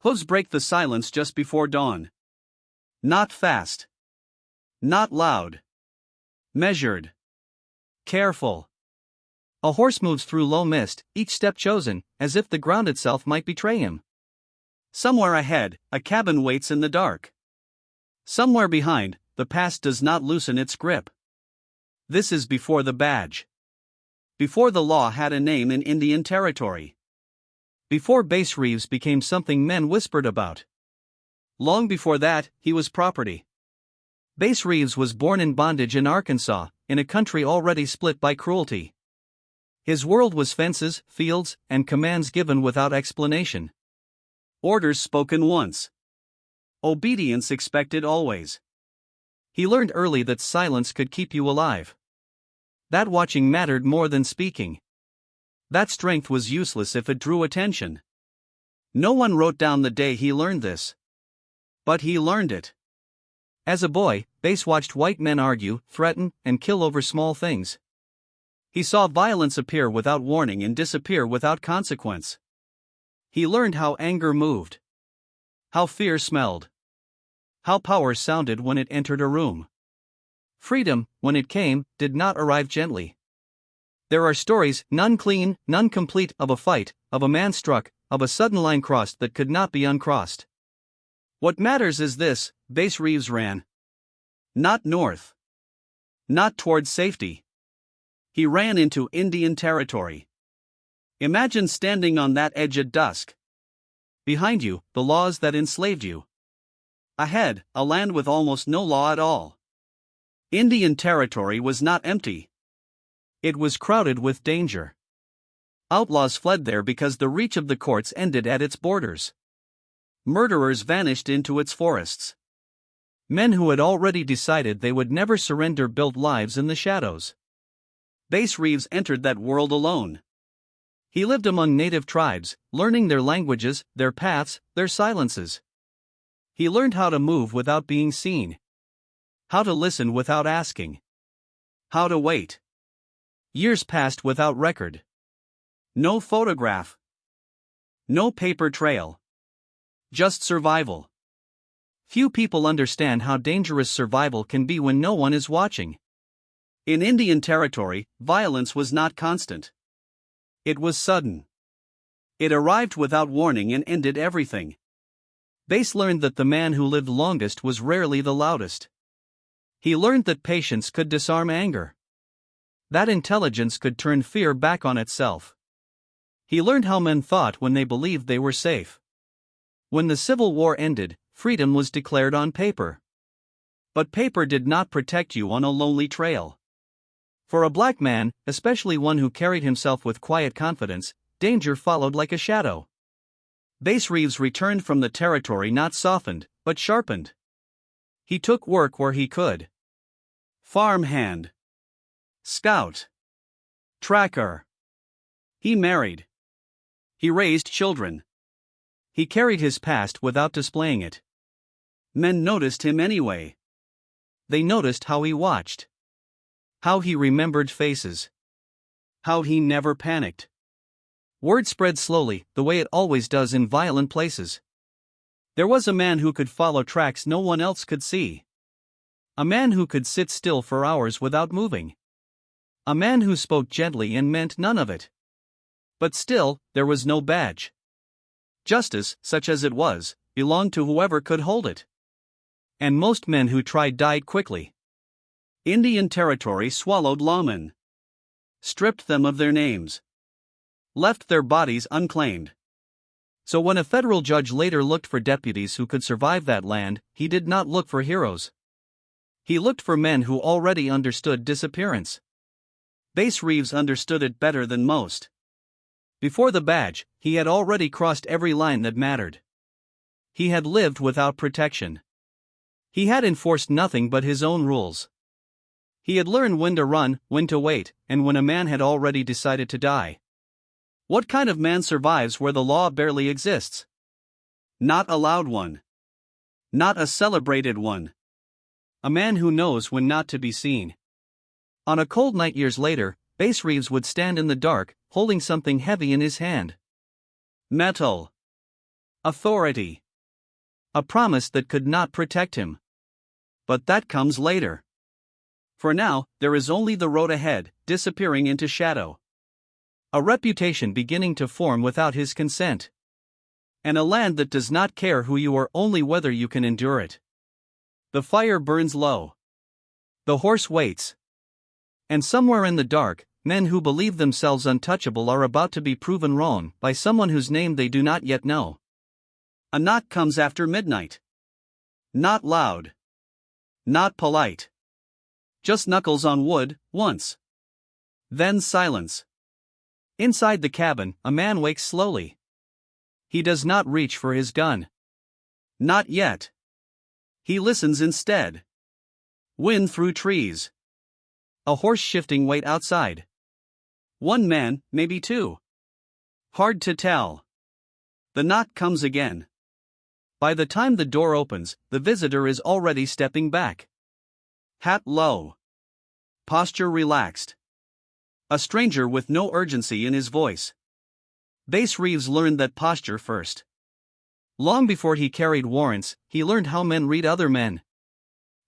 Hooves break the silence just before dawn. Not fast. Not loud. Measured. Careful. A horse moves through low mist, each step chosen, as if the ground itself might betray him. Somewhere ahead, a cabin waits in the dark. Somewhere behind, the past does not loosen its grip. This is before the badge. Before the law had a name in Indian Territory. Before Bass Reeves became something men whispered about. Long before that, he was property. Bass Reeves was born in bondage in Arkansas, in a country already split by cruelty. His world was fences, fields, and commands given without explanation. Orders spoken once. Obedience expected always. He learned early that silence could keep you alive. That watching mattered more than speaking. That strength was useless if it drew attention. No one wrote down the day he learned this. But he learned it. As a boy, Bass watched white men argue, threaten, and kill over small things. He saw violence appear without warning and disappear without consequence. He learned how anger moved. How fear smelled. How power sounded when it entered a room. Freedom, when it came, did not arrive gently. There are stories, none clean, none complete, of a fight, of a man struck, of a sudden line crossed that could not be uncrossed. What matters is this: Bass Reeves ran. Not north. Not towards safety. He ran into Indian Territory. Imagine standing on that edge at dusk. Behind you, the laws that enslaved you. Ahead, a land with almost no law at all. Indian Territory was not empty. It was crowded with danger. Outlaws fled there because the reach of the courts ended at its borders. Murderers vanished into its forests. Men who had already decided they would never surrender built lives in the shadows. Bass Reeves entered that world alone. He lived among native tribes, learning their languages, their paths, their silences. He learned how to move without being seen. How to listen without asking. How to wait. Years passed without record. No photograph. No paper trail. Just survival. Few people understand how dangerous survival can be when no one is watching. In Indian Territory, violence was not constant. It was sudden. It arrived without warning and ended everything. Bass learned that the man who lived longest was rarely the loudest. He learned that patience could disarm anger. That intelligence could turn fear back on itself. He learned how men thought when they believed they were safe. When the Civil War ended, freedom was declared on paper. But paper did not protect you on a lonely trail. For a black man, especially one who carried himself with quiet confidence, danger followed like a shadow. Bass Reeves returned from the territory not softened, but sharpened. He took work where he could. Farm hand. Scout. Tracker. He married. He raised children. He carried his past without displaying it. Men noticed him anyway. They noticed how he watched. How he remembered faces. How he never panicked. Word spread slowly, the way it always does in violent places. There was a man who could follow tracks no one else could see. A man who could sit still for hours without moving. A man who spoke gently and meant none of it. But still, there was no badge. Justice, such as it was, belonged to whoever could hold it. And most men who tried died quickly. Indian Territory swallowed lawmen. Stripped them of their names. Left their bodies unclaimed. So when a federal judge later looked for deputies who could survive that land, he did not look for heroes. He looked for men who already understood disappearance. Bass Reeves understood it better than most. Before the badge, he had already crossed every line that mattered. He had lived without protection. He had enforced nothing but his own rules. He had learned when to run, when to wait, and when a man had already decided to die. What kind of man survives where the law barely exists? Not a loud one. Not a celebrated one. A man who knows when not to be seen. On a cold night years later, Bass Reeves would stand in the dark, holding something heavy in his hand. Metal. Authority. A promise that could not protect him. But that comes later. For now, there is only the road ahead, disappearing into shadow. A reputation beginning to form without his consent. And a land that does not care who you are, only whether you can endure it. The fire burns low. The horse waits. And somewhere in the dark, men who believe themselves untouchable are about to be proven wrong by someone whose name they do not yet know. A knock comes after midnight. Not loud. Not polite. Just knuckles on wood, once. Then silence. Inside the cabin, a man wakes slowly. He does not reach for his gun. Not yet. He listens instead. Wind through trees. A horse shifting weight outside. One man, maybe two. Hard to tell. The knock comes again. By the time the door opens, the visitor is already stepping back. Hat low. Posture relaxed. A stranger with no urgency in his voice. Bass Reeves learned that posture first. Long before he carried warrants, he learned how men read other men.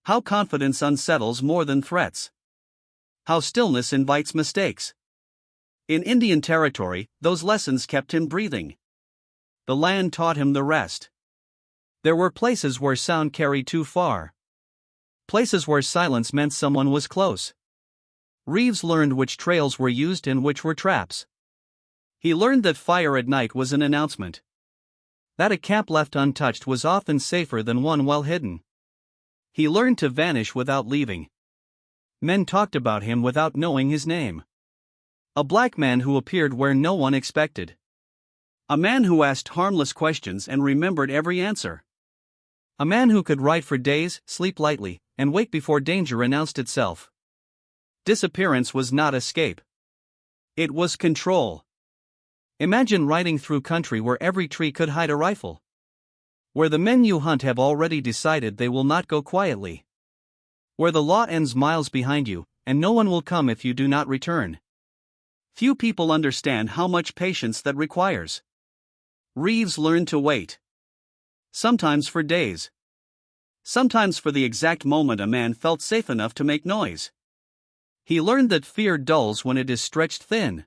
How confidence unsettles more than threats. How stillness invites mistakes. In Indian Territory, those lessons kept him breathing. The land taught him the rest. There were places where sound carried too far. Places where silence meant someone was close. Reeves learned which trails were used and which were traps. He learned that fire at night was an announcement. That a camp left untouched was often safer than one well hidden. He learned to vanish without leaving. Men talked about him without knowing his name. A black man who appeared where no one expected. A man who asked harmless questions and remembered every answer. A man who could write for days, sleep lightly, and wake before danger announced itself. Disappearance was not escape. It was control. Imagine riding through country where every tree could hide a rifle. Where the men you hunt have already decided they will not go quietly. Where the law ends miles behind you, and no one will come if you do not return. Few people understand how much patience that requires. Reeves learned to wait. Sometimes for days. Sometimes for the exact moment a man felt safe enough to make noise. He learned that fear dulls when it is stretched thin.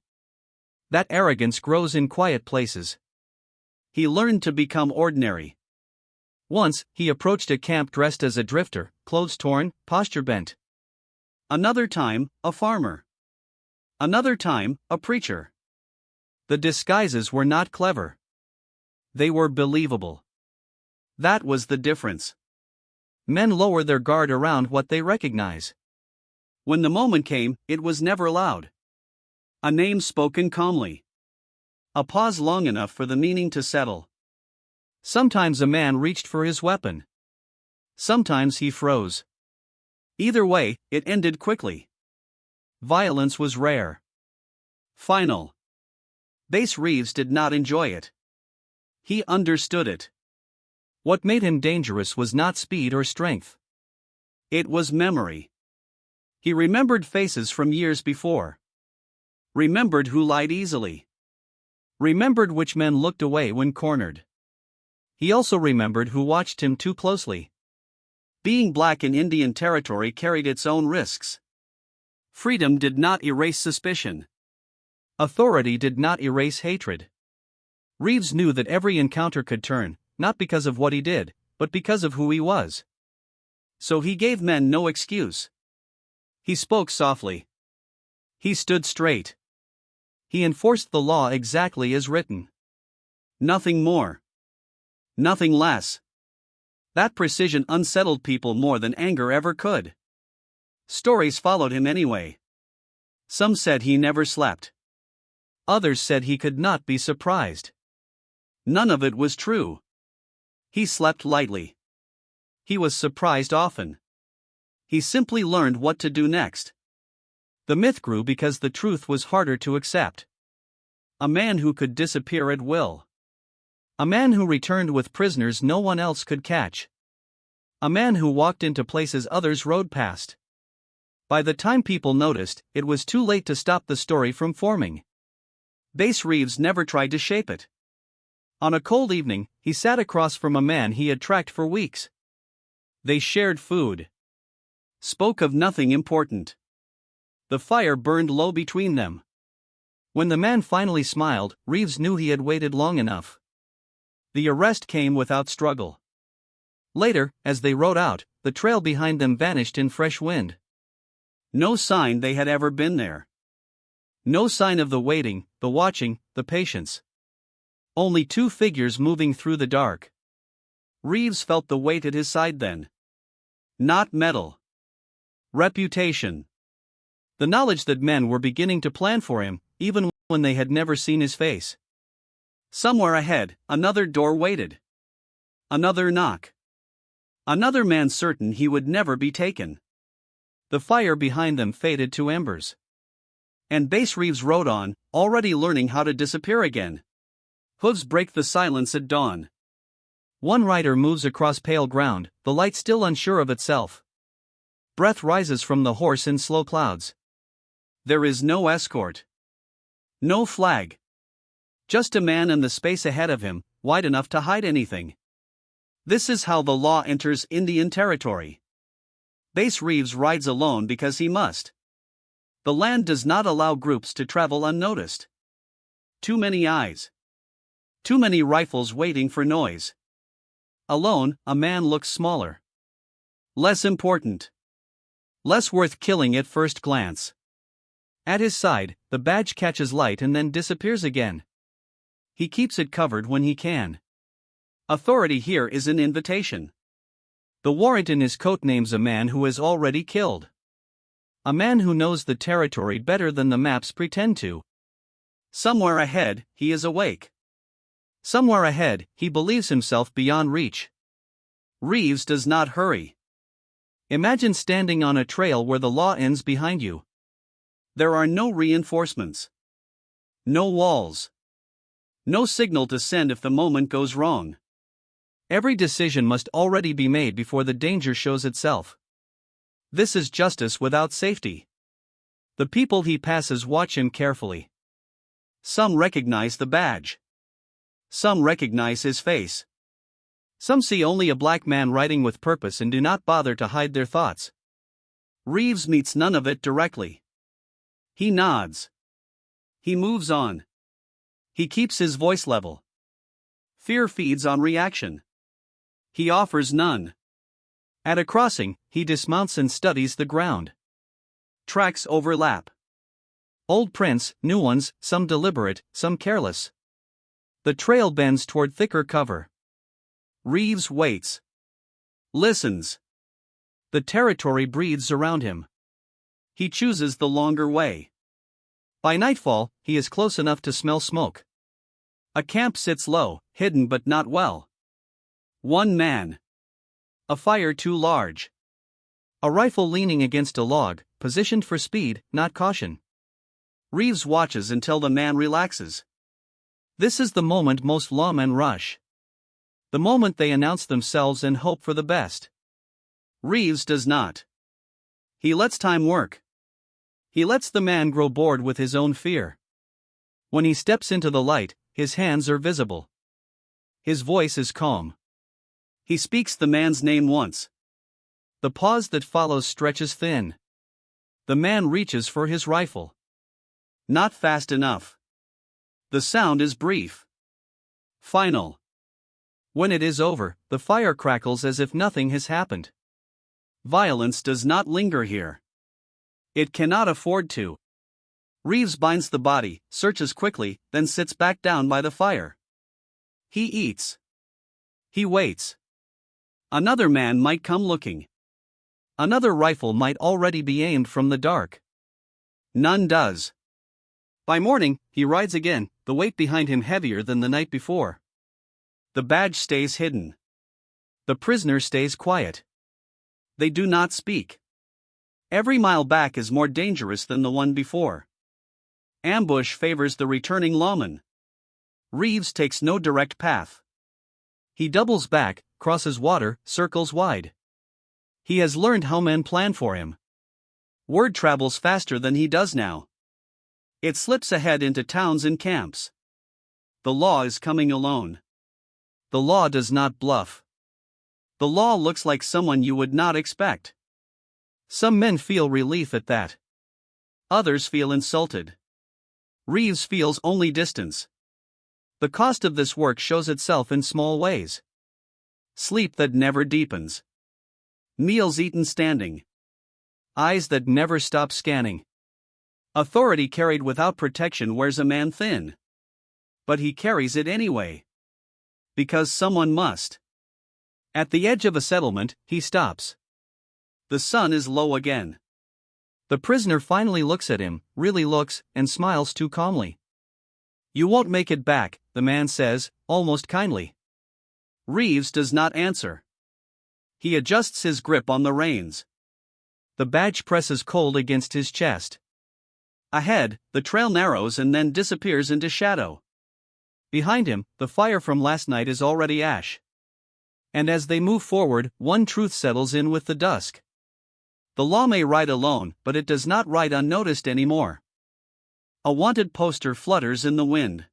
That arrogance grows in quiet places. He learned to become ordinary. Once, he approached a camp dressed as a drifter, clothes torn, posture bent. Another time, a farmer. Another time, a preacher. The disguises were not clever. They were believable. That was the difference. Men lower their guard around what they recognize. When the moment came, it was never loud. A name spoken calmly. A pause long enough for the meaning to settle. Sometimes a man reached for his weapon. Sometimes he froze. Either way, it ended quickly. Violence was rare. Final. Bass Reeves did not enjoy it. He understood it. What made him dangerous was not speed or strength. It was memory. He remembered faces from years before. Remembered who lied easily. Remembered which men looked away when cornered. He also remembered who watched him too closely. Being black in Indian Territory carried its own risks. Freedom did not erase suspicion. Authority did not erase hatred. Reeves knew that every encounter could turn, not because of what he did, but because of who he was. So he gave men no excuse. He spoke softly. He stood straight. He enforced the law exactly as written. Nothing more. Nothing less. That precision unsettled people more than anger ever could. Stories followed him anyway. Some said he never slept. Others said he could not be surprised. None of it was true. He slept lightly. He was surprised often. He simply learned what to do next. The myth grew because the truth was harder to accept. A man who could disappear at will. A man who returned with prisoners no one else could catch. A man who walked into places others rode past. By the time people noticed, it was too late to stop the story from forming. Bass Reeves never tried to shape it. On a cold evening, he sat across from a man he had tracked for weeks. They shared food, spoke of nothing important. the fire burned low between them. When the man finally smiled, Reeves knew he had waited long enough. The arrest came without struggle. Later, as they rode out, the trail behind them vanished in fresh wind. No sign they had ever been there. No sign of the waiting, the watching, the patience. Only two figures moving through the dark. Reeves felt the weight at his side then. Not metal. Reputation. The knowledge that men were beginning to plan for him, even when they had never seen his face. Somewhere ahead, another door waited. Another knock. Another man certain he would never be taken. The fire behind them faded to embers. And Bass Reeves rode on, already learning how to disappear again. Hooves break the silence at dawn. One rider moves across pale ground, the light still unsure of itself. Breath rises from the horse in slow clouds. There is no escort. No flag. Just a man and the space ahead of him, wide enough to hide anything. This is how the law enters Indian territory. Bass Reeves rides alone because he must. The land does not allow groups to travel unnoticed. Too many eyes. Too many rifles waiting for noise. Alone, a man looks smaller. Less important. Less worth killing at first glance. At his side, the badge catches light and then disappears again. He keeps it covered when he can. Authority here is an invitation. The warrant in his coat names a man who is already killed. A man who knows the territory better than the maps pretend to. Somewhere ahead, he is awake. Somewhere ahead, he believes himself beyond reach. Reeves does not hurry. Imagine standing on a trail where the law ends behind you. There are no reinforcements. No walls. No signal to send if the moment goes wrong. Every decision must already be made before the danger shows itself. This is justice without safety. The people he passes watch him carefully. Some recognize the badge. Some recognize his face. Some see only a black man riding with purpose and do not bother to hide their thoughts. Reeves meets none of it directly. He nods. He moves on. He keeps his voice level. Fear feeds on reaction. He offers none. At a crossing, he dismounts and studies the ground. Tracks overlap. Old prints, new ones, some deliberate, some careless. The trail bends toward thicker cover. Reeves waits. Listens. The territory breathes around him. He chooses the longer way. By nightfall, he is close enough to smell smoke. A camp sits low, hidden but not well. One man. A fire too large. A rifle leaning against a log, positioned for speed, not caution. Reeves watches until the man relaxes. This is the moment most lawmen rush. The moment they announce themselves and hope for the best. Reeves does not. He lets time work. He lets the man grow bored with his own fear. When he steps into the light, his hands are visible. His voice is calm. He speaks the man's name once. The pause that follows stretches thin. The man reaches for his rifle. Not fast enough. The sound is brief. Final. When it is over, the fire crackles as if nothing has happened. Violence does not linger here. It cannot afford to. Reeves binds the body, searches quickly, then sits back down by the fire. He eats. He waits. Another man might come looking. Another rifle might already be aimed from the dark. None does. By morning, he rides again, the weight behind him heavier than the night before. The badge stays hidden. The prisoner stays quiet. They do not speak. Every mile back is more dangerous than the one before. Ambush favors the returning lawman. Reeves takes no direct path. He doubles back, crosses water, circles wide. He has learned how men plan for him. Word travels faster than he does now. It slips ahead into towns and camps. The law is coming alone. The law does not bluff. The law looks like someone you would not expect. Some men feel relief at that. Others feel insulted. Reeves feels only distance. The cost of this work shows itself in small ways. Sleep that never deepens. Meals eaten standing. Eyes that never stop scanning. Authority carried without protection wears a man thin. But he carries it anyway. Because someone must. At the edge of a settlement, he stops. The sun is low again. The prisoner finally looks at him, really looks, and smiles too calmly. "You won't make it back," the man says, almost kindly. Reeves does not answer. He adjusts his grip on the reins. The badge presses cold against his chest. Ahead, the trail narrows and then disappears into shadow. Behind him, the fire from last night is already ash. And as they move forward, one truth settles in with the dusk. The law may ride alone, but it does not ride unnoticed anymore. A wanted poster flutters in the wind.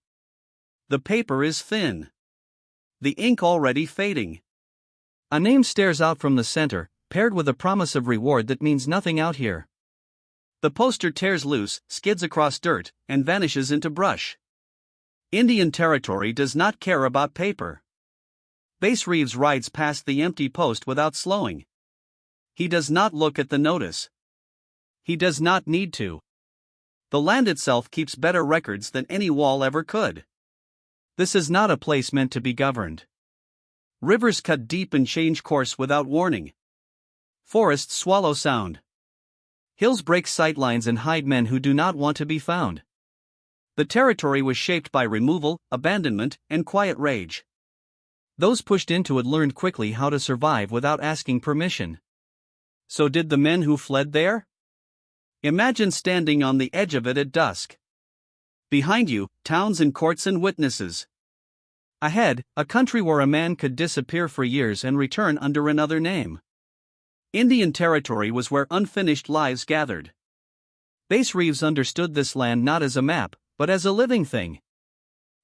The paper is thin. The ink already fading. A name stares out from the center, paired with a promise of reward that means nothing out here. The poster tears loose, skids across dirt, and vanishes into brush. Indian Territory does not care about paper. Bass Reeves rides past the empty post without slowing. He does not look at the notice. He does not need to. The land itself keeps better records than any wall ever could. This is not a place meant to be governed. Rivers cut deep and change course without warning. Forests swallow sound. Hills break sightlines and hide men who do not want to be found. The territory was shaped by removal, abandonment, and quiet rage. Those pushed into it learned quickly how to survive without asking permission. So did the men who fled there? Imagine standing on the edge of it at dusk. Behind you, towns and courts and witnesses. Ahead, a country where a man could disappear for years and return under another name. Indian Territory was where unfinished lives gathered. Bass Reeves understood this land not as a map, but as a living thing.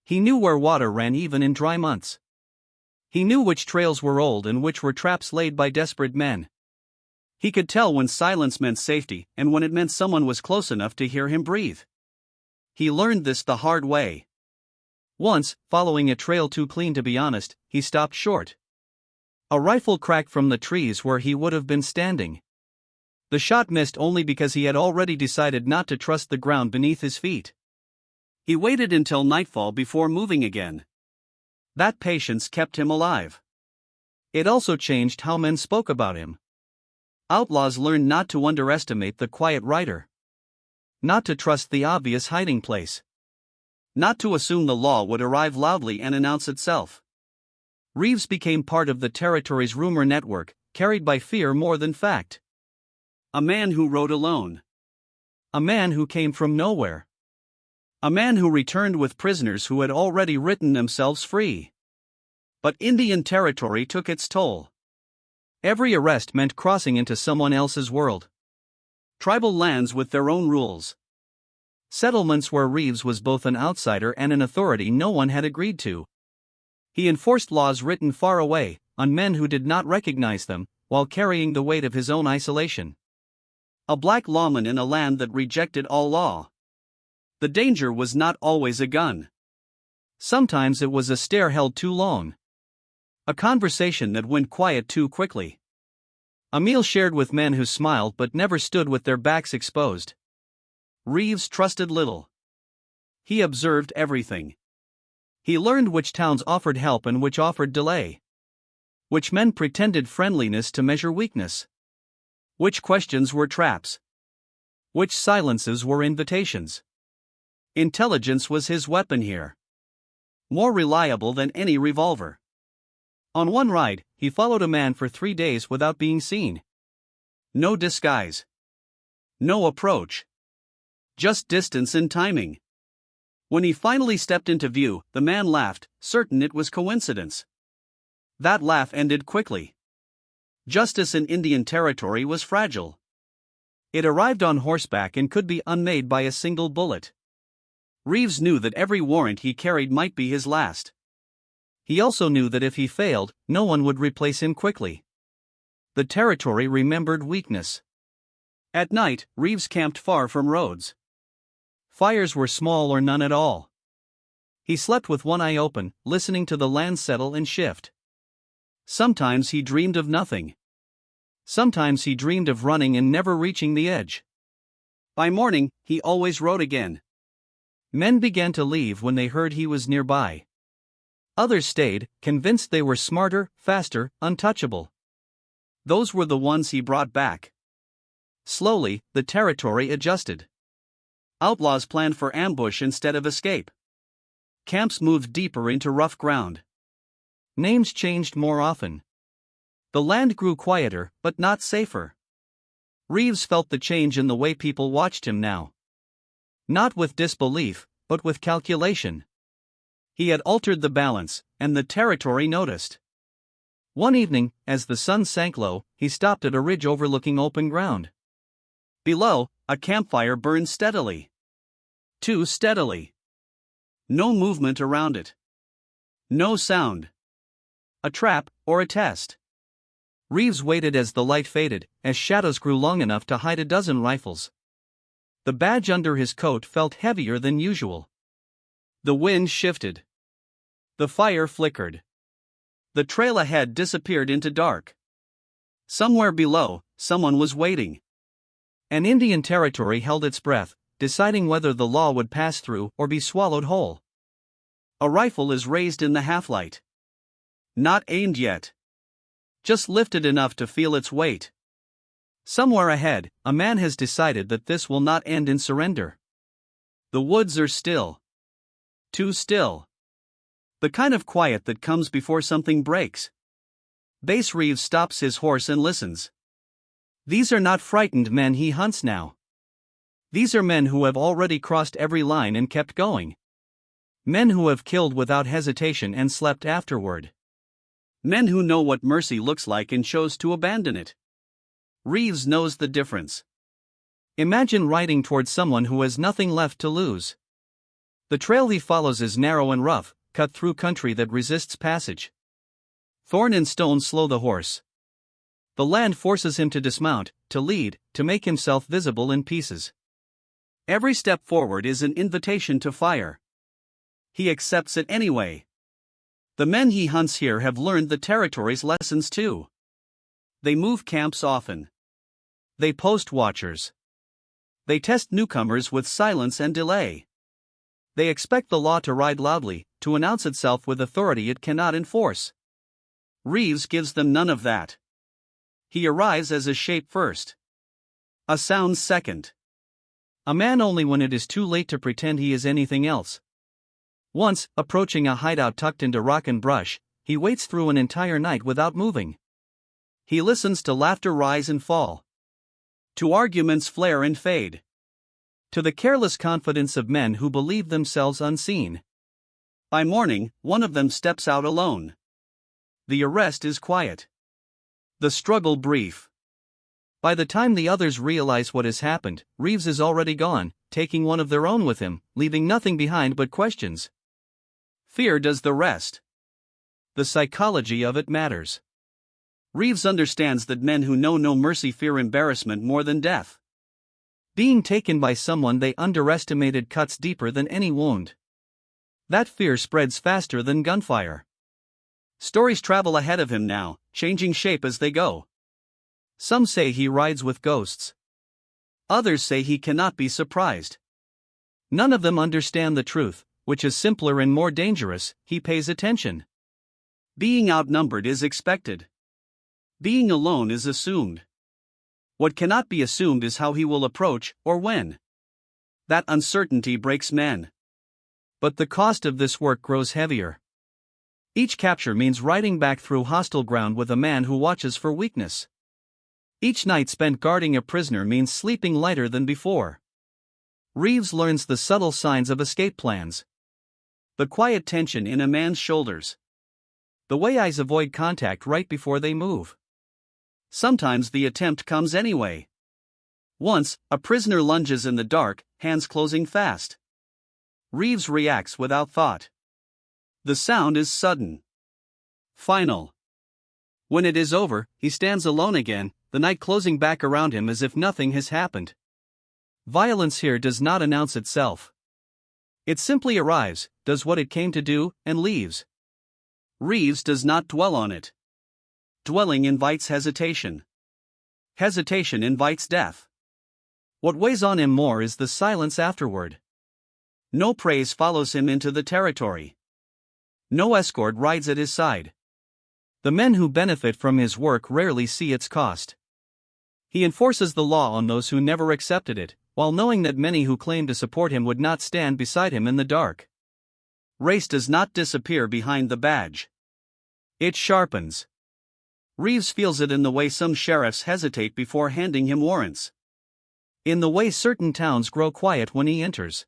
He knew where water ran even in dry months. He knew which trails were old and which were traps laid by desperate men. He could tell when silence meant safety and when it meant someone was close enough to hear him breathe. He learned this the hard way. Once, following a trail too clean to be honest, he stopped short. A rifle cracked from the trees where he would have been standing. The shot missed only because he had already decided not to trust the ground beneath his feet. He waited until nightfall before moving again. That patience kept him alive. It also changed how men spoke about him. Outlaws learned not to underestimate the quiet rider. Not to trust the obvious hiding place. Not to assume the law would arrive loudly and announce itself. Reeves became part of the territory's rumor network, carried by fear more than fact. A man who rode alone. A man who came from nowhere. A man who returned with prisoners who had already written themselves free. But Indian Territory took its toll. Every arrest meant crossing into someone else's world. Tribal lands with their own rules. Settlements where Reeves was both an outsider and an authority no one had agreed to. He enforced laws written far away, on men who did not recognize them, while carrying the weight of his own isolation. A black lawman in a land that rejected all law. The danger was not always a gun. Sometimes it was a stare held too long. A conversation that went quiet too quickly. A meal shared with men who smiled but never stood with their backs exposed. Reeves trusted little. He observed everything. He learned which towns offered help and which offered delay. Which men pretended friendliness to measure weakness. Which questions were traps. Which silences were invitations. Intelligence was his weapon here. More reliable than any revolver. On one ride, he followed a man for 3 days without being seen. No disguise. No approach. Just distance and timing. When he finally stepped into view, the man laughed, certain it was coincidence. That laugh ended quickly. Justice in Indian Territory was fragile. It arrived on horseback and could be unmade by a single bullet. Reeves knew that every warrant he carried might be his last. He also knew that if he failed, no one would replace him quickly. The territory remembered weakness. At night, Reeves camped far from roads. Fires were small or none at all. He slept with one eye open, listening to the land settle and shift. Sometimes he dreamed of nothing. Sometimes he dreamed of running and never reaching the edge. By morning, he always rode again. Men began to leave when they heard he was nearby. Others stayed, convinced they were smarter, faster, untouchable. Those were the ones he brought back. Slowly, the territory adjusted. Outlaws planned for ambush instead of escape. Camps moved deeper into rough ground. Names changed more often. The land grew quieter, but not safer. Reeves felt the change in the way people watched him now. Not with disbelief, but with calculation. He had altered the balance, and the territory noticed. One evening, as the sun sank low, he stopped at a ridge overlooking open ground. Below, a campfire burned steadily. Too steadily. No movement around it. No sound. A trap, or a test. Reeves waited as the light faded, as shadows grew long enough to hide a dozen rifles. The badge under his coat felt heavier than usual. The wind shifted. The fire flickered. The trail ahead disappeared into dark. Somewhere below, someone was waiting. An Indian territory held its breath, deciding whether the law would pass through or be swallowed whole. A rifle is raised in the half-light. Not aimed yet. Just lifted enough to feel its weight. Somewhere ahead, a man has decided that this will not end in surrender. The woods are still. Too still. The kind of quiet that comes before something breaks. Bass Reeves stops his horse and listens. These are not frightened men he hunts now. These are men who have already crossed every line and kept going. Men who have killed without hesitation and slept afterward. Men who know what mercy looks like and chose to abandon it. Reeves knows the difference. Imagine riding towards someone who has nothing left to lose. The trail he follows is narrow and rough, cut through country that resists passage. Thorn and stone slow the horse. The land forces him to dismount, to lead, to make himself visible in pieces. Every step forward is an invitation to fire. He accepts it anyway. The men he hunts here have learned the territory's lessons too. They move camps often. They post watchers. They test newcomers with silence and delay. They expect the law to ride loudly, to announce itself with authority it cannot enforce. Reeves gives them none of that. He arrives as a shape first. A sound second. A man only when it is too late to pretend he is anything else. Once, approaching a hideout tucked into rock and brush, he waits through an entire night without moving. He listens to laughter rise and fall. To arguments flare and fade. To the careless confidence of men who believe themselves unseen. By morning, one of them steps out alone. The arrest is quiet. The struggle brief. By the time the others realize what has happened, Reeves is already gone, taking one of their own with him, leaving nothing behind but questions. Fear does the rest. The psychology of it matters. Reeves understands that men who know no mercy fear embarrassment more than death. Being taken by someone they underestimated cuts deeper than any wound. That fear spreads faster than gunfire. Stories travel ahead of him now, changing shape as they go. Some say he rides with ghosts. Others say he cannot be surprised. None of them understand the truth, which is simpler and more dangerous. He pays attention. Being outnumbered is expected. Being alone is assumed. What cannot be assumed is how he will approach, or when. That uncertainty breaks men. But the cost of this work grows heavier. Each capture means riding back through hostile ground with a man who watches for weakness. Each night spent guarding a prisoner means sleeping lighter than before. Reeves learns the subtle signs of escape plans. The quiet tension in a man's shoulders. The way eyes avoid contact right before they move. Sometimes the attempt comes anyway. Once, a prisoner lunges in the dark, hands closing fast. Reeves reacts without thought. The sound is sudden. Final. When it is over, he stands alone again, the night closing back around him as if nothing has happened. Violence here does not announce itself. It simply arrives, does what it came to do, and leaves. Reeves does not dwell on it. Dwelling invites hesitation. Hesitation invites death. What weighs on him more is the silence afterward. No praise follows him into the territory. No escort rides at his side. The men who benefit from his work rarely see its cost. He enforces the law on those who never accepted it, while knowing that many who claim to support him would not stand beside him in the dark. Race does not disappear behind the badge. It sharpens. Reeves feels it in the way some sheriffs hesitate before handing him warrants. In the way certain towns grow quiet when he enters.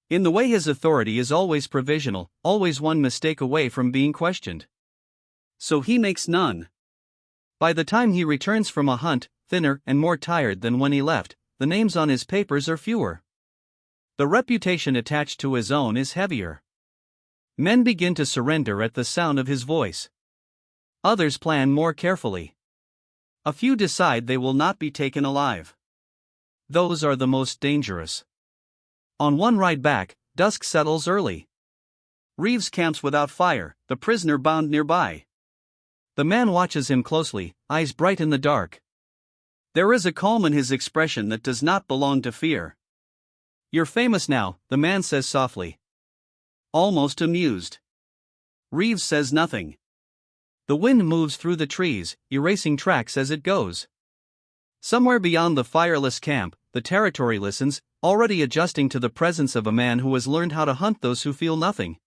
In the way his authority is always provisional, always one mistake away from being questioned. So he makes none. By the time he returns from a hunt, thinner and more tired than when he left, the names on his papers are fewer. The reputation attached to his own is heavier. Men begin to surrender at the sound of his voice. Others plan more carefully. A few decide they will not be taken alive. Those are the most dangerous. On one ride back, dusk settles early. Reeves camps without fire, the prisoner bound nearby. The man watches him closely, eyes bright in the dark. There is a calm in his expression that does not belong to fear. "You're famous now," the man says softly. Almost amused. Reeves says nothing. The wind moves through the trees, erasing tracks as it goes. Somewhere beyond the fireless camp, the territory listens, already adjusting to the presence of a man who has learned how to hunt those who feel nothing.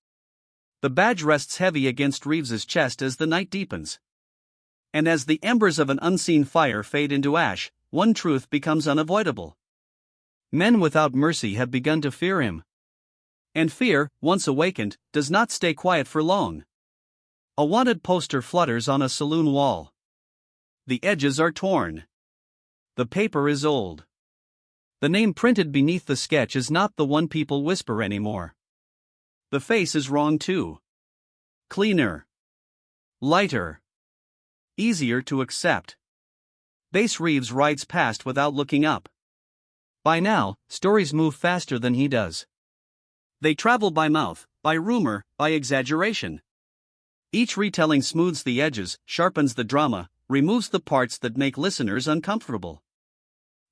The badge rests heavy against Reeves's chest as the night deepens. And as the embers of an unseen fire fade into ash, one truth becomes unavoidable. Men without mercy have begun to fear him. And fear, once awakened, does not stay quiet for long. A wanted poster flutters on a saloon wall. The edges are torn. The paper is old. The name printed beneath the sketch is not the one people whisper anymore. The face is wrong too. Cleaner. Lighter. Easier to accept. Bass Reeves rides past without looking up. By now, stories move faster than he does. They travel by mouth, by rumor, by exaggeration. Each retelling smooths the edges, sharpens the drama, removes the parts that make listeners uncomfortable.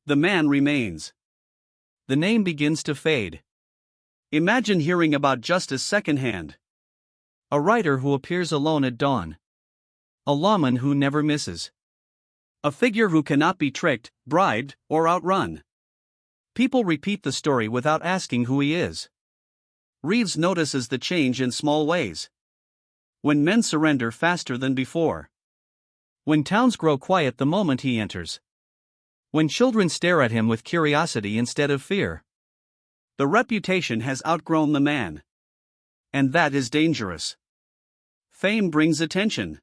The man remains. The name begins to fade. Imagine hearing about justice secondhand. A writer who appears alone at dawn. A lawman who never misses. A figure who cannot be tricked, bribed, or outrun. People repeat the story without asking who he is. Reeves notices the change in small ways. When men surrender faster than before. When towns grow quiet the moment he enters. When children stare at him with curiosity instead of fear. The reputation has outgrown the man. And that is dangerous. Fame brings attention.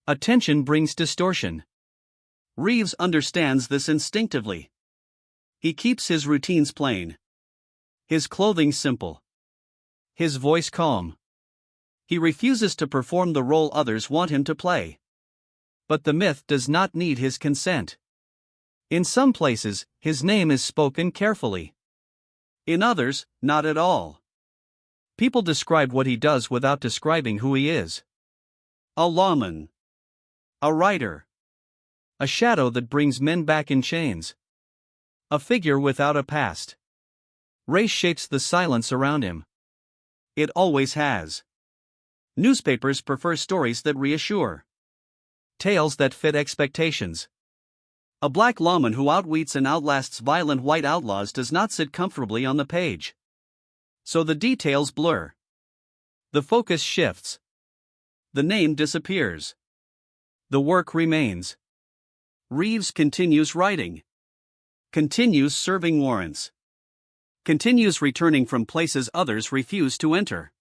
Attention brings distortion. Reeves understands this instinctively. He keeps his routines plain. His clothing simple. His voice calm. He refuses to perform the role others want him to play. But the myth does not need his consent. In some places, his name is spoken carefully. In others, not at all. People describe what he does without describing who he is. A lawman. A writer. A shadow that brings men back in chains. A figure without a past. Race shapes the silence around him. It always has. Newspapers prefer stories that reassure. Tales that fit expectations. A black lawman who outwits and outlasts violent white outlaws does not sit comfortably on the page. So the details blur. The focus shifts. The name disappears. The work remains. Reeves continues writing. Continues serving warrants. Continues returning from places others refuse to enter.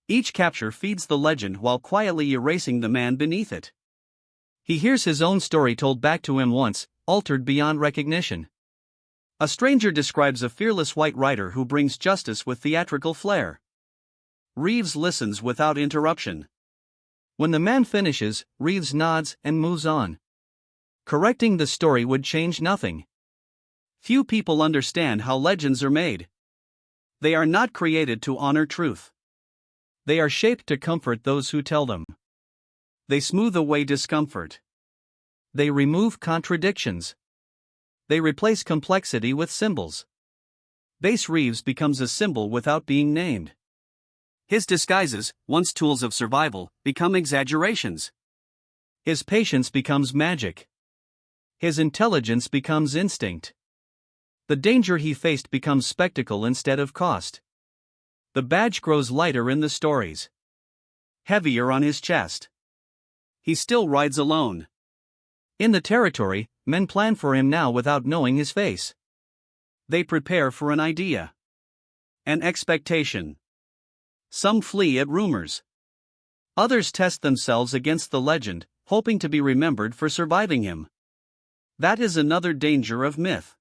Each capture feeds the legend while quietly erasing the man beneath it. He hears his own story told back to him once, altered beyond recognition. A stranger describes a fearless white writer who brings justice with theatrical flair. Reeves listens without interruption. When the man finishes, Reeves nods and moves on. Correcting the story would change nothing. Few people understand how legends are made. They are not created to honor truth. They are shaped to comfort those who tell them. They smooth away discomfort. They remove contradictions. They replace complexity with symbols. Bass Reeves becomes a symbol without being named. His disguises, once tools of survival, become exaggerations. His patience becomes magic. His intelligence becomes instinct. The danger he faced becomes spectacle instead of cost. The badge grows lighter in the stories, heavier on his chest. He still rides alone. In the territory, men plan for him now without knowing his face. They prepare for an idea, an expectation. Some flee at rumors. Others test themselves against the legend, hoping to be remembered for surviving him. That is another danger of myth.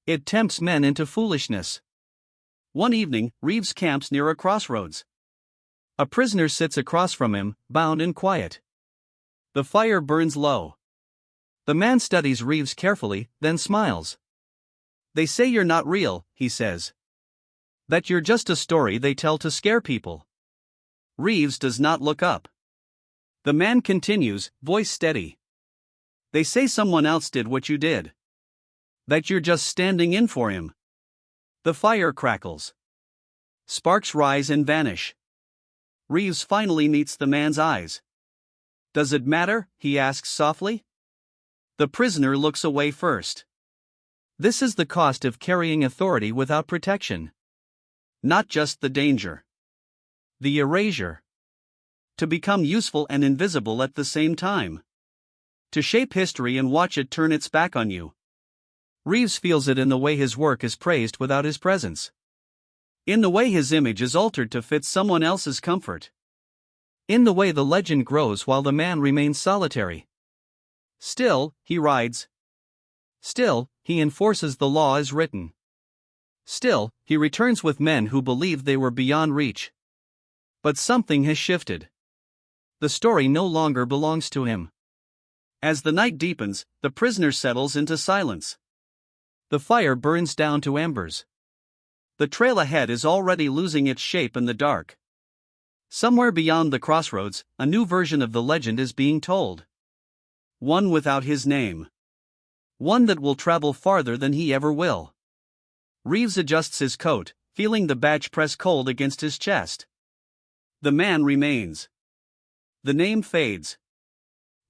It tempts men into foolishness. One evening, Reeves camps near a crossroads. A prisoner sits across from him, bound and quiet. The fire burns low. The man studies Reeves carefully, then smiles. "They say you're not real," he says. "That you're just a story they tell to scare people." Reeves does not look up. The man continues, voice steady. "They say someone else did what you did. That you're just standing in for him." The fire crackles. Sparks rise and vanish. Reeves finally meets the man's eyes. "Does it matter?" he asks softly. The prisoner looks away first. This is the cost of carrying authority without protection. Not just the danger. The erasure. To become useful and invisible at the same time. To shape history and watch it turn its back on you. Reeves feels it in the way his work is praised without his presence. In the way his image is altered to fit someone else's comfort. In the way the legend grows while the man remains solitary. Still, he rides. Still, he enforces the law as written. Still, he returns with men who believed they were beyond reach. But something has shifted. The story no longer belongs to him. As the night deepens, the prisoner settles into silence. The fire burns down to embers. The trail ahead is already losing its shape in the dark. Somewhere beyond the crossroads, a new version of the legend is being told. One without his name. One that will travel farther than he ever will. Reeves adjusts his coat, feeling the badge press cold against his chest. The man remains. The name fades.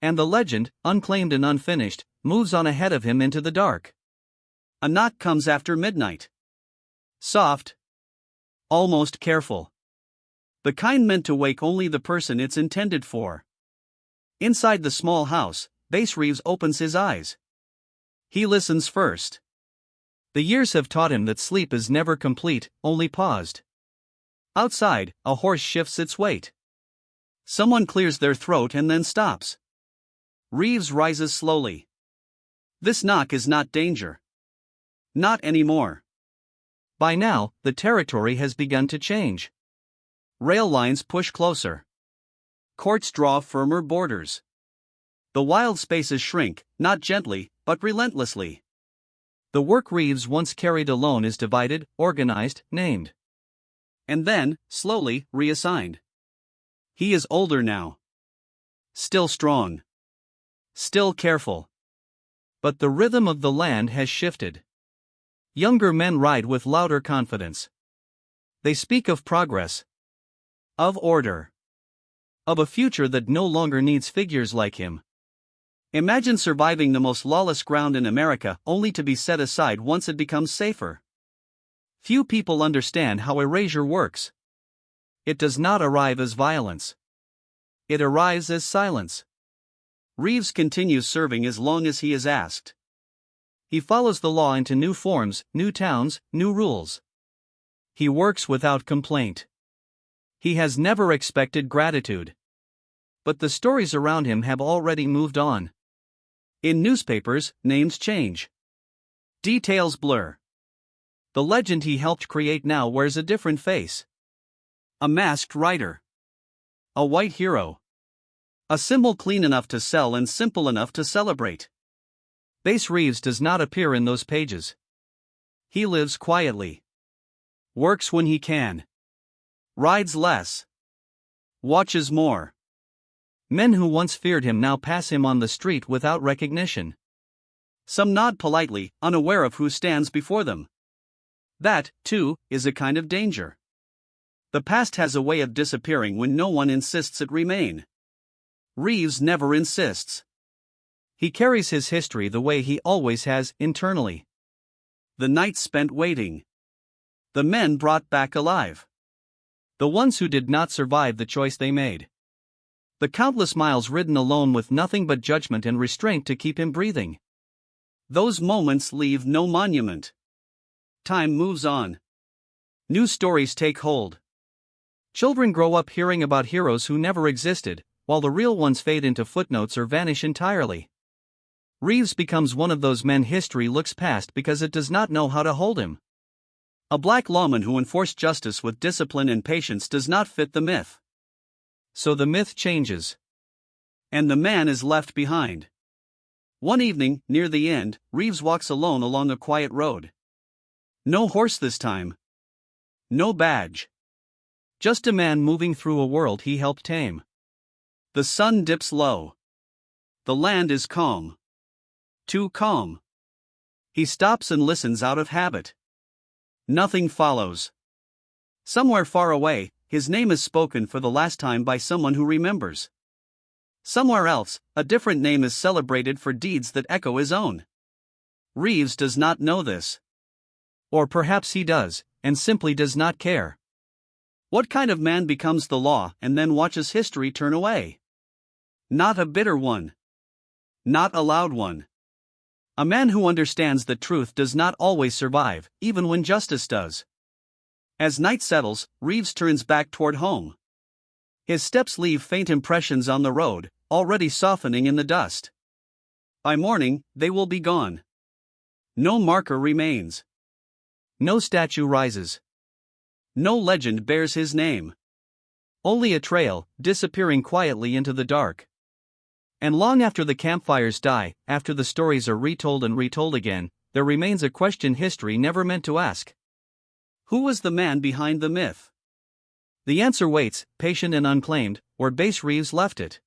And the legend, unclaimed and unfinished, moves on ahead of him into the dark. A knock comes after midnight. Soft. Almost careful. The kind meant to wake only the person it's intended for. Inside the small house, Bass Reeves opens his eyes. He listens first. The years have taught him that sleep is never complete, only paused. Outside, a horse shifts its weight. Someone clears their throat and then stops. Reeves rises slowly. This knock is not danger. Not anymore. By now, the territory has begun to change. Rail lines push closer. Courts draw firmer borders. The wild spaces shrink, not gently, but relentlessly. The work Reeves once carried alone is divided, organized, named. And then, slowly, reassigned. He is older now. Still strong. Still careful. But the rhythm of the land has shifted. Younger men ride with louder confidence. They speak of progress. Of order. Of a future that no longer needs figures like him. Imagine surviving the most lawless ground in America only to be set aside once it becomes safer. Few people understand how erasure works. It does not arrive as violence. It arrives as silence. Reeves continues serving as long as he is asked. He follows the law into new forms, new towns, new rules. He works without complaint. He has never expected gratitude. But the stories around him have already moved on. In newspapers, names change. Details blur. The legend he helped create now wears a different face. A masked rider. A white hero. A symbol clean enough to sell and simple enough to celebrate. Bass Reeves does not appear in those pages. He lives quietly. Works when he can. Rides less. Watches more. Men who once feared him now pass him on the street without recognition. Some nod politely, unaware of who stands before them. That, too, is a kind of danger. The past has a way of disappearing when no one insists it remain. Reeves never insists. He carries his history the way he always has, internally. The nights spent waiting. The men brought back alive. The ones who did not survive the choice they made. The countless miles ridden alone with nothing but judgment and restraint to keep him breathing. Those moments leave no monument. Time moves on. New stories take hold. Children grow up hearing about heroes who never existed, while the real ones fade into footnotes or vanish entirely. Reeves becomes one of those men history looks past because it does not know how to hold him. A black lawman who enforced justice with discipline and patience does not fit the myth. So the myth changes. And the man is left behind. One evening, near the end, Reeves walks alone along a quiet road. No horse this time. No badge. Just a man moving through a world he helped tame. The sun dips low. The land is calm. Too calm. He stops and listens out of habit. Nothing follows. Somewhere far away, his name is spoken for the last time by someone who remembers. Somewhere else, a different name is celebrated for deeds that echo his own. Reeves does not know this. Or perhaps he does, and simply does not care. What kind of man becomes the law and then watches history turn away? Not a bitter one. Not a loud one. A man who understands that truth does not always survive, even when justice does. As night settles, Reeves turns back toward home. His steps leave faint impressions on the road, already softening in the dust. By morning, they will be gone. No marker remains. No statue rises. No legend bears his name. Only a trail, disappearing quietly into the dark. And long after the campfires die, after the stories are retold and retold again, there remains a question history never meant to ask. Who was the man behind the myth? The answer waits, patient and unclaimed, where Bass Reeves left it.